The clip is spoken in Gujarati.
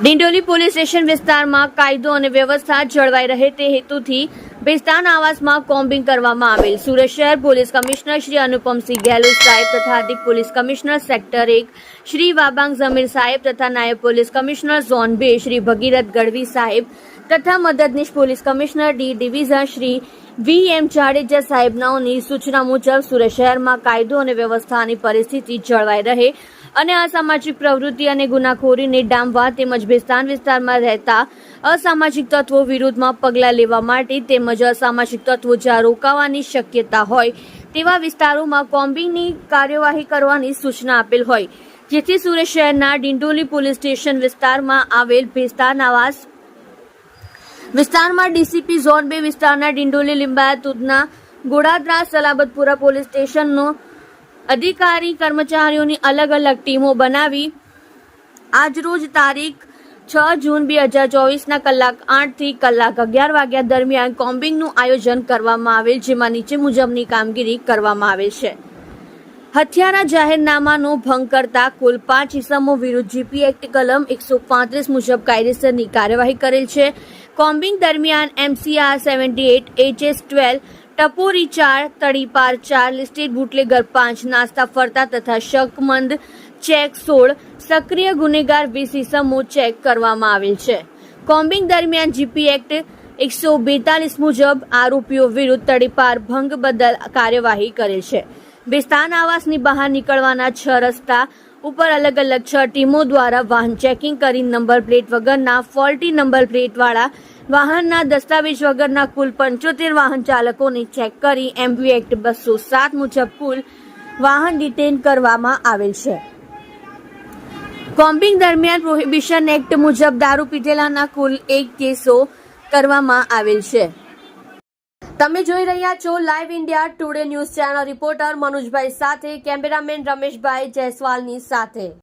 ડિંડોલી પોલીસ સ્ટેશન વિસ્તારમાં કાયદો અને વ્યવસ્થા જળવાઈ રહે તે હેતુથી બેસ્તાન આવાસમાં કોમ્બિંગ કરવામાં આવેલ. સુરત શહેર પોલીસ કમિશનર શ્રી અનુપમસિંહ ગેહલોત સાહેબ તથા અધિક police commissioner sector 1 Shri Wabang Jamir સાહેબ તથા નાયબ police commissioner zone 2 Shri Bhagirath Gadhvi સાહેબ તથા મદદનીશ police commissioner D division Shri VM Jadeja સાહેબનાઓની સૂચના મુજબ સુરત શહેરમાં કાયદો અને વ્યવસ્થાની પરિસ્થિતિ જળવાઈ રહે અને અસામાજિક પ્રવૃત્તિ અને ગુનાખોરીને ડામવા તેમજ બેસ્તાન વિસ્તારમાં રહેતા અસામાજિક તત્વો વિરુદ્ધમાં પગલાં લેવા માટે તેમજ અસામાજિક તત્વો જ્યાં રોકાવાની શક્યતા હોય તેવા વિસ્તારોમાં કોમ્બિંગની કાર્યવાહી કરવાની સૂચના આપેલ હોય, જેથી સુરત શહેરના ડિંડોલી પોલીસ સ્ટેશન વિસ્તારમાં આવેલ બેસ્તાન આવાસ વિસ્તારમાં ડીસીપી ઝોન 2 વિસ્તારના ડિંડોલી લિંબાયત ઉધના ગોડાદરા સલાબતપુરા પોલીસ સ્ટેશનનો અધિકારી કર્મચારીઓની અલગ અલગ ટીમો બનાવી આજરોજ તારીખ 6 જૂન 2024ના કલાક 8 થી કલાક 11 વાગ્યા દરમિયાન કોમ્બિંગનું આયોજન કરવામાં આવેલ, જેમાં નીચે મુજબની કામગીરી કરવામાં આવે છે. હથિયારા જાહેરનામાનો ભંગ કરતા કુલ 5 ઇસમો વિરુદ્ધ જીપી એક્ટ કલમ 135 મુજબ કાયદેસરની કાર્યવાહી કરેલ છે. કોમ્બિંગ દરમિયાન MCR 78 HS 12 ટપોરી 4 તડીપાર 4 લિસ્ટેડ બુટલેગર 5 નાસ્તા ફરતા તથા શકમંદ ચેક 16 સક્રિય ગુનેગાર 20 ઇસમો ચેક કરવામાં આવેલ છે. કોમ્બિંગ દરમિયાન જીપી એક્ટ 142 મુજબ આરોપીઓ વિરુદ્ધ તડીપાર ભંગ બદલ કાર્યવાહી કરેલ છે. બેસ્તાન આવાસની બહાર નીકળવાના 6 રસ્તા ઉપર અલગ અલગ 6 ટીમો દ્વારા વાહન ચેકિંગ કરી નંબર પ્લેટ વગરના ફોલ્ટી નંબર પ્લેટવાળા વાહનના દસ્તાવેજ વગરના કુલ 75 વાહન ચાલકોને ચેક કરી MV એક્ટ 207 મુજબ કુલ વાહન ડિટેન કરવામાં આવેલ છે. કોમ્બિંગ દરમિયાન પ્રોહિબિશન એક્ટ મુજબ દારૂ પીધેલાના કુલ 1 કેસો કરવામાં આવેલ છે. તમે જોઈ રહ્યા છો live India Today news channel. Reporter Manojbhai સાથે કેમેરામેન રમેશભાઈ જયસ્વાલની સાથે.